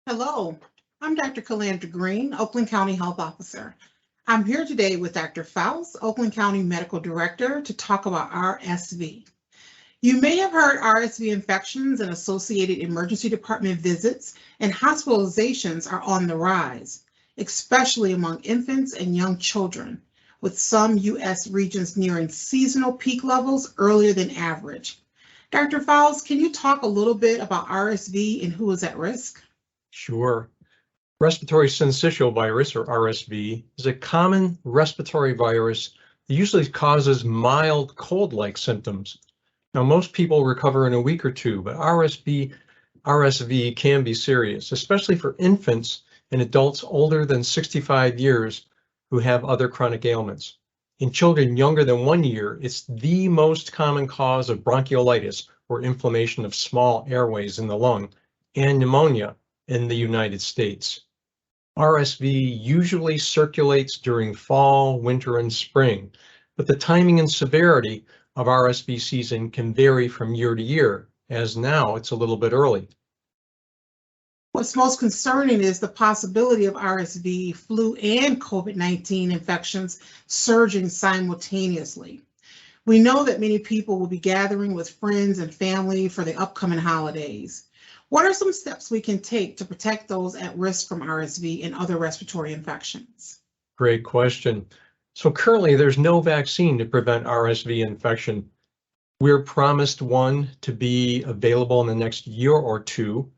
Hello, I'm Dr. Calandra Green, Oakland County Health Officer. I'm here today with Dr. Faust, Oakland County Medical Director, to talk about RSV. You may have heard RSV infections and associated emergency department visits and hospitalizations are on the rise, especially among infants and young children, with some U.S. regions nearing seasonal peak levels earlier than average. Dr. Faust, can you talk a little bit about RSV and who is at risk? Sure. Respiratory syncytial virus, or RSV, is a common respiratory virus that usually causes mild cold-like symptoms. Now, most people recover in a week or two, but RSV can be serious, especially for infants and adults older than 65 years who have other chronic ailments. In children younger than 1 year, it's the most common cause of bronchiolitis, or inflammation of small airways in the lung, and pneumonia in the United States. RSV usually circulates during fall, winter, and spring, but the timing and severity of RSV season can vary from year to year, as now it's a little bit early. What's most concerning is the possibility of RSV, flu, and COVID-19 infections surging simultaneously. We know that many people will be gathering with friends and family for the upcoming holidays. What are some steps we can take to protect those at risk from RSV and other respiratory infections? Great question. So currently there's no vaccine to prevent RSV infection. We're promised one to be available in the next year or two.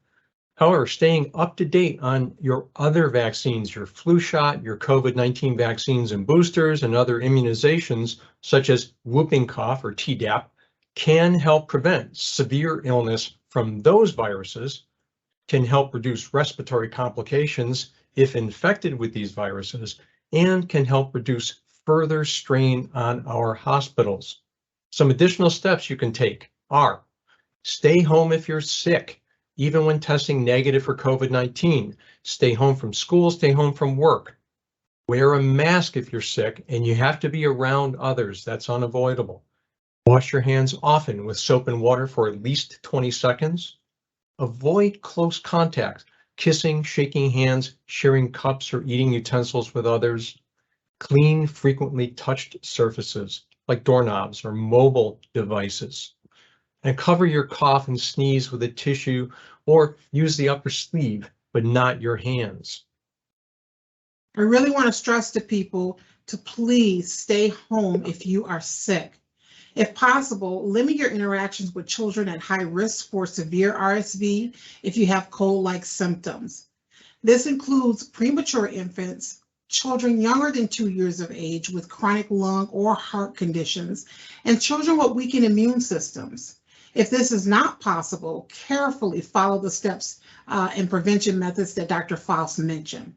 However, staying up to date on your other vaccines, your flu shot, your COVID-19 vaccines and boosters, and other immunizations, such as whooping cough or Tdap, can help prevent severe illness from those viruses, can help reduce respiratory complications if infected with these viruses, and can help reduce further strain on our hospitals. Some additional steps you can take are: stay home if you're sick, even when testing negative for COVID-19. Stay home from school, stay home from work. Wear a mask if you're sick and you have to be around others. That's unavoidable. Wash your hands often with soap and water for at least 20 seconds. Avoid close contact, kissing, shaking hands, sharing cups, or eating utensils with others. Clean frequently touched surfaces like doorknobs or mobile devices. And cover your cough and sneeze with a tissue or use the upper sleeve, but not your hands. I really want to stress to people to please stay home if you are sick. If possible, limit your interactions with children at high risk for severe RSV if you have cold-like symptoms. This includes premature infants, children younger than 2 years of age with chronic lung or heart conditions, and children with weakened immune systems. If this is not possible, carefully follow the steps and prevention methods that Dr. Faust mentioned.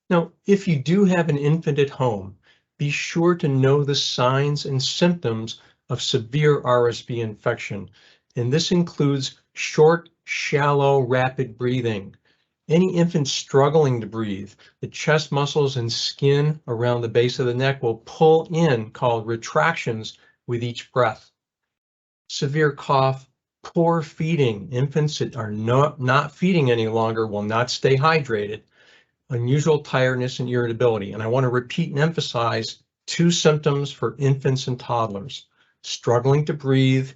Now, if you do have an infant at home, be sure to know the signs and symptoms of severe RSV infection, and this includes short, shallow, rapid breathing. Any infant struggling to breathe, the chest muscles and skin around the base of the neck will pull in, called retractions, with each breath. Severe cough, poor feeding. Infants that are not feeding any longer will not stay hydrated. Unusual tiredness and irritability. And I want to repeat and emphasize 2 symptoms for infants and toddlers: struggling to breathe,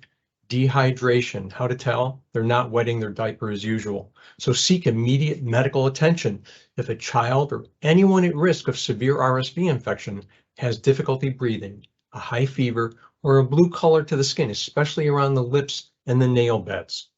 dehydration. How to tell? They're not wetting their diaper as usual. So seek immediate medical attention if a child or anyone at risk of severe RSV infection has difficulty breathing, a high fever, or a blue color to the skin, especially around the lips and the nail beds.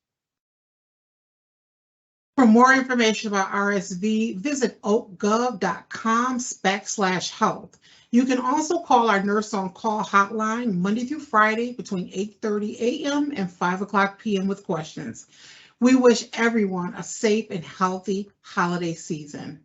For more information about RSV, visit oakgov.com/health. You can also call our Nurse on Call hotline Monday through Friday between 8:30 a.m. and 5 o'clock p.m. with questions. We wish everyone a safe and healthy holiday season.